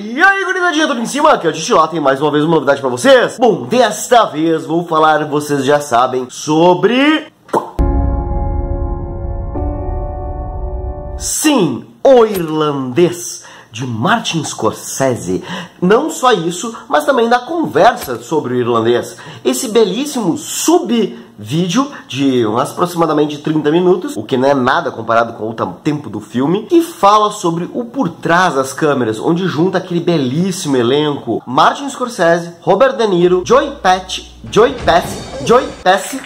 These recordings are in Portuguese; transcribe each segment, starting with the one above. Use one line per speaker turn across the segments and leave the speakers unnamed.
E aí, gurizadinha, tudo em cima? Aqui é o Titi, tem mais uma vez uma novidade pra vocês. Bom, desta vez vou falar, vocês já sabem, sobre... Sim, O Irlandês, de Martin Scorsese. Não só isso, mas também da conversa sobre o irlandês. Esse belíssimo sub-vídeo de aproximadamente 30 minutos, o que não é nada comparado com o tempo do filme, que fala sobre o por trás das câmeras, onde junta aquele belíssimo elenco: Martin Scorsese, Robert De Niro, Joey Pesci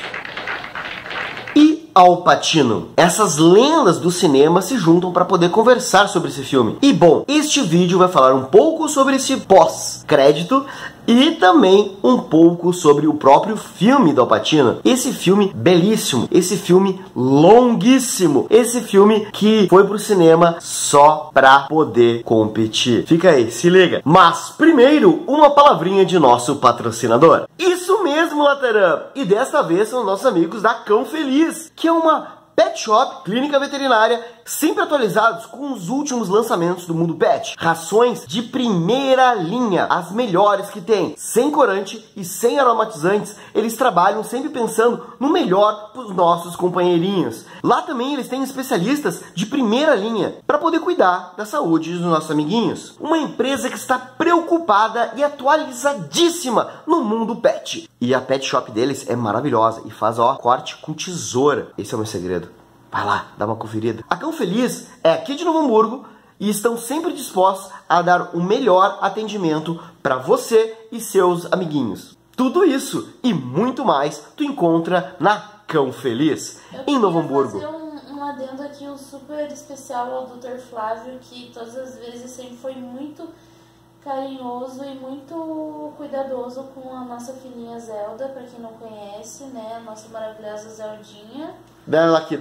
e Al Pacino. Essas lendas do cinema se juntam para poder conversar sobre esse filme. E bom, este vídeo vai falar um pouco sobre esse pós-crédito e também um pouco sobre o próprio filme do Al Pacino. Esse filme belíssimo, esse filme longuíssimo, esse filme que foi pro cinema só pra poder competir. Fica aí, se liga. Mas primeiro, uma palavrinha de nosso patrocinador. Isso mesmo, Lateran! E desta vez são nossos amigos da Cão Feliz, que é uma pet shop, clínica veterinária, sempre atualizados com os últimos lançamentos do mundo pet. Rações de primeira linha, as melhores que tem, sem corante e sem aromatizantes. Eles trabalham sempre pensando no melhor para os nossos companheirinhos. Lá também eles têm especialistas de primeira linha para poder cuidar da saúde dos nossos amiguinhos. Uma empresa que está preocupada e atualizadíssima no mundo pet. E a pet shop deles é maravilhosa e faz, ó, corte com tesoura. Esse é o meu segredo. Vai lá, dá uma conferida. A Cão Feliz é aqui de Novo Hamburgo e estão sempre dispostos a dar o melhor atendimento para você e seus amiguinhos. Tudo isso e muito mais tu encontra na Cão Feliz, em Novo Hamburgo.
Um adendo aqui, um super especial ao Dr. Flávio, que todas as vezes sempre foi muito carinhoso e muito cuidadoso com a nossa filhinha Zelda, pra quem não conhece, né, a nossa maravilhosa Zeldinha.
Dá aqui.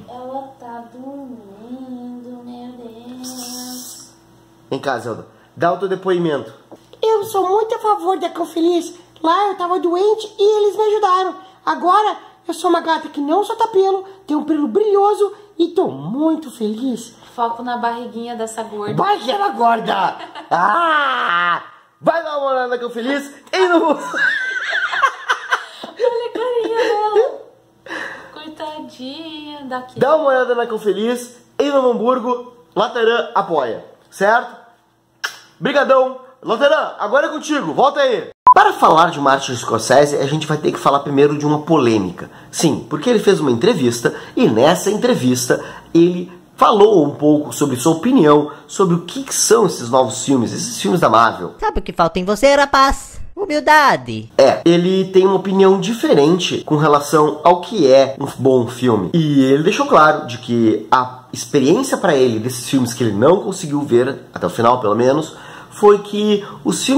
Ela tá dormindo, meu Deus.
Vem cá, Zelda, dá o teu depoimento.
Eu sou muito a favor da Cão Feliz. Lá eu tava doente e eles me ajudaram. Agora eu sou uma gata que não solta pelo, tem um pelo brilhoso e tô muito feliz.
Foco na barriguinha dessa gorda.
Vai, ela gorda! Ah! Vai dar uma olhada na Cão Feliz e não...
Olha a carinha dela. Coitadinha daqui.
Dá uma olhada na Cão Feliz em Novo Hamburgo. Lateran apoia, certo? Brigadão. Lateran, agora é contigo, volta aí. Para falar de Martin Scorsese, a gente vai ter que falar primeiro de uma polêmica. Sim, porque ele fez uma entrevista e nessa entrevista ele falou um pouco sobre sua opinião sobre o que são esses novos filmes, esses filmes da Marvel.
Sabe o que falta em você, rapaz? Humildade.
Ele tem uma opinião diferente com relação ao que é um bom filme. E ele deixou claro de que a experiência para ele desses filmes que ele não conseguiu ver, até o final pelo menos, foi que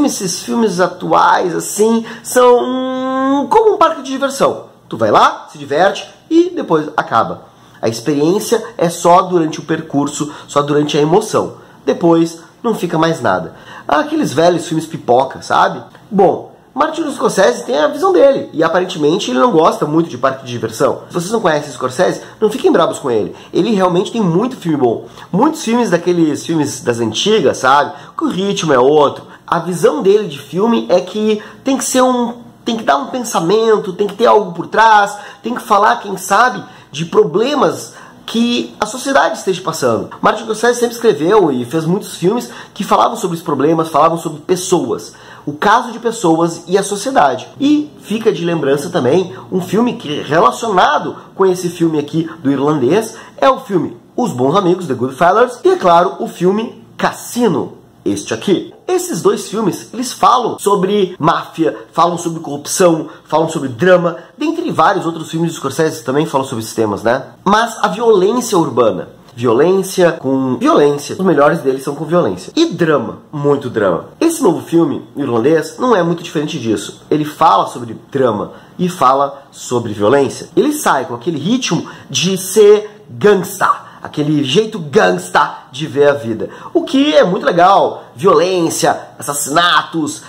esses filmes atuais, assim, são como um parque de diversão. Tu vai lá, se diverte e depois acaba. A experiência é só durante o percurso, só durante a emoção. Depois não fica mais nada. Aqueles velhos filmes pipoca, sabe? Bom, Martin Scorsese tem a visão dele e aparentemente ele não gosta muito de parque de diversão. Se vocês não conhecem Scorsese, não fiquem bravos com ele. Ele realmente tem muito filme bom. Muitos filmes daqueles filmes das antigas, sabe? Que o ritmo é outro. A visão dele de filme é que tem que dar um pensamento, tem que ter algo por trás, tem que falar, quem sabe, de problemas que a sociedade esteja passando. Martin Scorsese sempre escreveu e fez muitos filmes que falavam sobre os problemas, falavam sobre pessoas, o caso de pessoas e a sociedade. E fica de lembrança também um filme que relacionado com esse filme aqui do irlandês é o filme Os Bons Amigos, The Goodfellas, e é claro, o filme Cassino, este aqui. Esses dois filmes, eles falam sobre máfia, falam sobre corrupção, falam sobre drama, dentre vários outros filmes de Scorsese também falam sobre esses temas, né? Mas a violência urbana, violência com violência, os melhores deles são com violência. E drama, muito drama. Esse novo filme irlandês não é muito diferente disso. Ele fala sobre drama e fala sobre violência. Ele sai com aquele ritmo de ser gangsta, aquele jeito gangsta de ver a vida. O que é muito legal. Violência, assassinatos,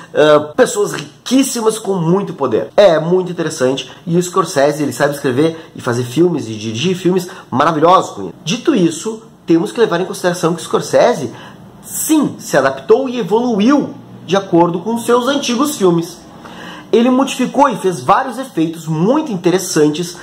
pessoas riquíssimas com muito poder. É muito interessante. E o Scorsese, ele sabe escrever e fazer filmes e dirigir filmes maravilhosos com ele. Dito isso, temos que levar em consideração que o Scorsese sim, se adaptou e evoluiu de acordo com seus antigos filmes. Ele modificou e fez vários efeitos muito interessantes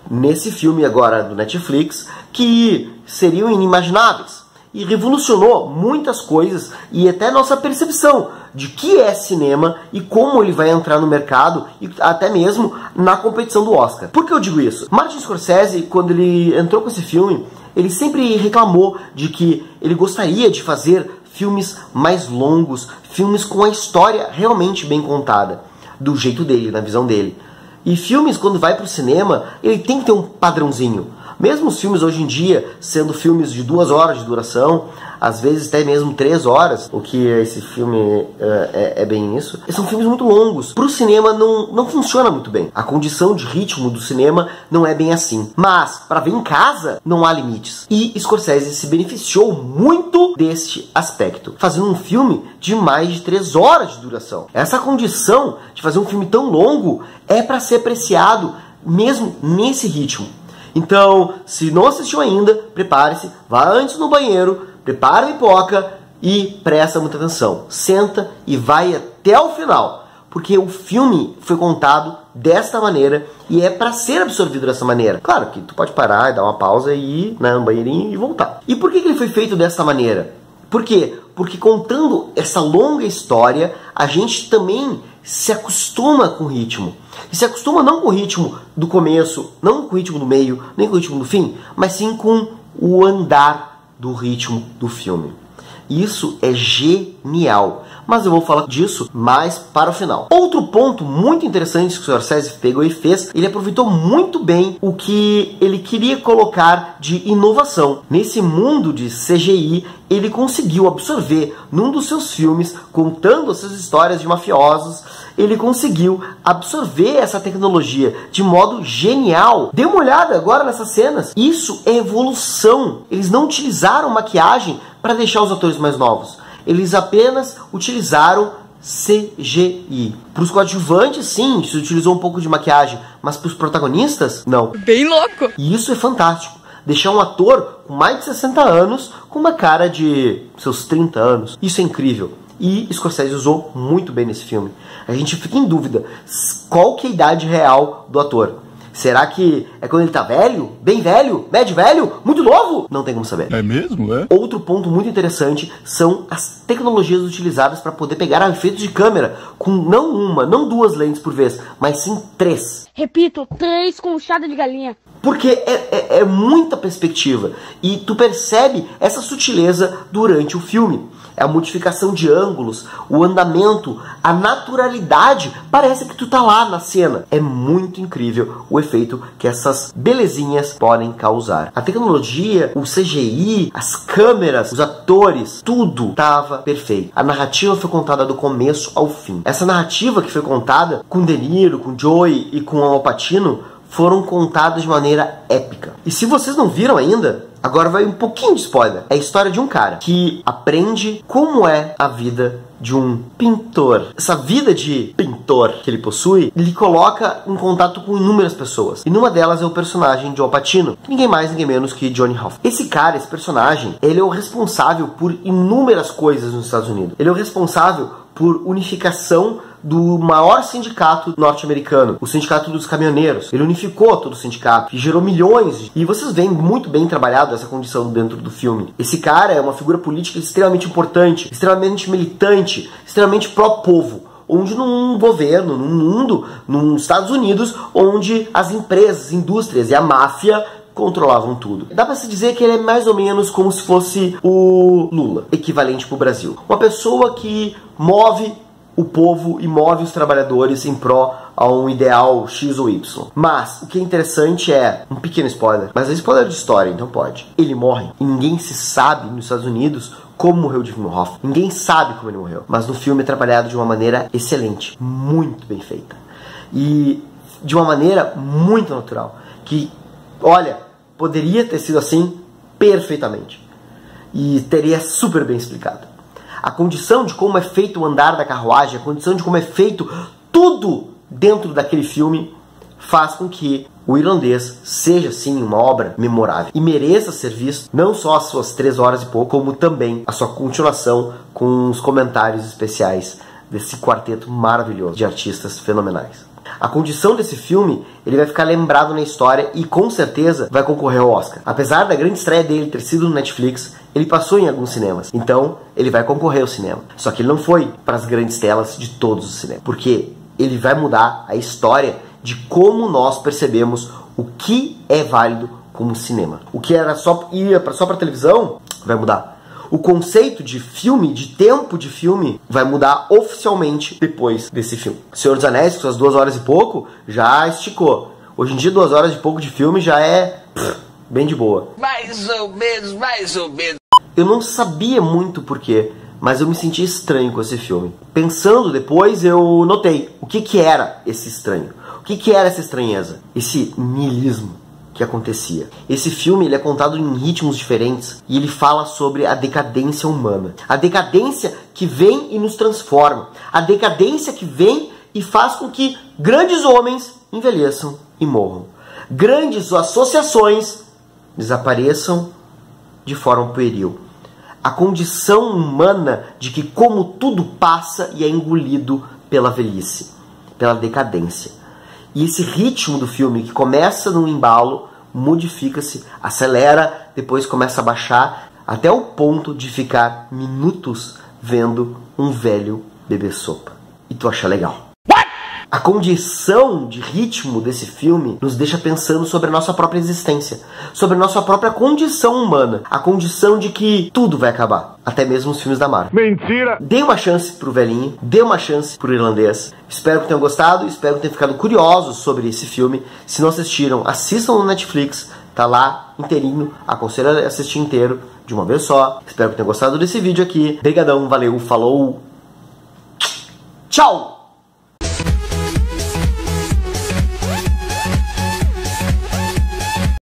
nesse filme agora do Netflix, que seriam inimagináveis. E revolucionou muitas coisas e até nossa percepção de que é cinema e como ele vai entrar no mercado e até mesmo na competição do Oscar. Por que eu digo isso? Martin Scorsese, quando ele entrou com esse filme, ele sempre reclamou de que ele gostaria de fazer filmes mais longos, filmes com a história realmente bem contada, do jeito dele, na visão dele. E filmes, quando vai para o cinema, ele tem que ter um padrãozinho. Mesmo os filmes hoje em dia, sendo filmes de 2 horas de duração, às vezes até mesmo 3 horas, o que esse filme é bem isso, são filmes muito longos. Para o cinema não funciona muito bem. A condição de ritmo do cinema não é bem assim. Mas, para ver em casa, não há limites. E Scorsese se beneficiou muito deste aspecto, fazendo um filme de mais de 3 horas de duração. Essa condição de fazer um filme tão longo é para ser apreciado mesmo nesse ritmo. Então, se não assistiu ainda, prepare-se, vá antes no banheiro, prepara a pipoca e presta muita atenção. Senta e vai até o final, porque o filme foi contado desta maneira e é para ser absorvido dessa maneira. Claro que tu pode parar e dar uma pausa e ir no banheirinho e voltar. E por que ele foi feito dessa maneira? Por quê? Porque contando essa longa história, a gente também se acostuma com o ritmo. E se acostuma não com o ritmo do começo, não com o ritmo do meio, nem com o ritmo do fim, mas sim com o andar do ritmo do filme. Isso é genial. Mas eu vou falar disso mais para o final. Outro ponto muito interessante que o Scorsese pegou e fez, ele aproveitou muito bem o que ele queria colocar de inovação. Nesse mundo de CGI, ele conseguiu absorver num dos seus filmes, contando essas histórias de mafiosos, ele conseguiu absorver essa tecnologia de modo genial. Dê uma olhada agora nessas cenas. Isso é evolução. Eles não utilizaram maquiagem para deixar os atores mais novos. Eles apenas utilizaram CGI. Para os coadjuvantes, sim, se utilizou um pouco de maquiagem, mas para os protagonistas, não.
Bem louco!
E isso é fantástico. Deixar um ator com mais de 60 anos com uma cara de seus 30 anos. Isso é incrível. E Scorsese usou muito bem nesse filme. A gente fica em dúvida qual que é a idade real do ator. Será que é quando ele tá velho? Bem velho? Médio velho? Muito novo? Não tem como saber.
É mesmo, é?
Outro ponto muito interessante são as tecnologias utilizadas para poder pegar efeitos de câmera com não uma, não 2 lentes por vez, mas sim 3.
Repito, 3 com chada de galinha.
Porque é muita perspectiva. E tu percebe essa sutileza durante o filme. É a modificação de ângulos, o andamento, a naturalidade. Parece que tu tá lá na cena. É muito incrível o efeito que essas belezinhas podem causar. A tecnologia, o CGI, as câmeras, os atores, tudo estava perfeito. A narrativa foi contada do começo ao fim. Essa narrativa que foi contada com De Niro, com Joey e com Al Pacino foram contadas de maneira épica. E se vocês não viram ainda, agora vai um pouquinho de spoiler. É a história de um cara que aprende como é a vida de um pintor. Essa vida de pintor que ele possui, ele coloca em contato com inúmeras pessoas. E numa delas é o personagem de Al Pacino, ninguém mais, ninguém menos que Johnny Hoff. Esse cara, esse personagem, ele é o responsável por inúmeras coisas nos Estados Unidos. Ele é o responsável por unificação do maior sindicato norte-americano, o sindicato dos caminhoneiros. Ele unificou todo o sindicato e gerou milhões. E vocês veem muito bem trabalhado essa condição dentro do filme. Esse cara é uma figura política extremamente importante, extremamente militante, extremamente pró-povo. Onde num governo, num mundo, nos Estados Unidos, onde as empresas, indústrias e a máfia controlavam tudo. Dá pra se dizer que ele é mais ou menos como se fosse o Lula, equivalente pro Brasil. Uma pessoa que move o povo e move os trabalhadores em pró a um ideal X ou Y. Mas o que é interessante é, um pequeno spoiler, mas é spoiler de história, então pode. Ele morre e ninguém se sabe nos Estados Unidos como morreu o Jimmy Hoff. Ninguém sabe como ele morreu. Mas no filme é trabalhado de uma maneira excelente, muito bem feita. E de uma maneira muito natural. Que, olha, poderia ter sido assim perfeitamente. E teria super bem explicado. A condição de como é feito o andar da carruagem, a condição de como é feito tudo dentro daquele filme faz com que o Irlandês seja, sim, uma obra memorável e mereça ser visto, não só as suas 3 horas e pouco, como também a sua continuação com os comentários especiais desse quarteto maravilhoso de artistas fenomenais. A condição desse filme, ele vai ficar lembrado na história e com certeza vai concorrer ao Oscar. Apesar da grande estreia dele ter sido no Netflix, ele passou em alguns cinemas, então ele vai concorrer ao cinema. Só que ele não foi para as grandes telas de todos os cinemas, porque ele vai mudar a história de como nós percebemos o que é válido como cinema. O que era só para televisão vai mudar. O conceito de filme, de tempo de filme, vai mudar oficialmente depois desse filme. Senhor dos Anéis, com suas 2 horas e pouco, já esticou. Hoje em dia, 2 horas e pouco de filme já é bem de boa. Mais ou menos. Eu não sabia muito porquê, mas eu me senti estranho com esse filme. Pensando depois, eu notei o que era esse estranho. O que era essa estranheza? Esse niilismo que acontecia. Esse filme ele é contado em ritmos diferentes e ele fala sobre a decadência humana. A decadência que vem e nos transforma. A decadência que vem e faz com que grandes homens envelheçam e morram. Grandes associações desapareçam de forma pueril. A condição humana de que como tudo passa e é engolido pela velhice, pela decadência. E esse ritmo do filme, que começa num embalo, modifica-se, acelera, depois começa a baixar, até o ponto de ficar minutos vendo um velho beber sopa. E tu acha legal. A condição de ritmo desse filme nos deixa pensando sobre a nossa própria existência, sobre a nossa própria condição humana, a condição de que tudo vai acabar, até mesmo os filmes da Marvel. Mentira! Dê uma chance pro velhinho, dê uma chance pro Irlandês. Espero que tenham gostado, espero que tenham ficado curiosos sobre esse filme. Se não assistiram, assistam no Netflix, tá lá inteirinho, aconselho a assistir inteiro de uma vez só. Espero que tenham gostado desse vídeo aqui. Obrigadão, valeu, falou, tchau!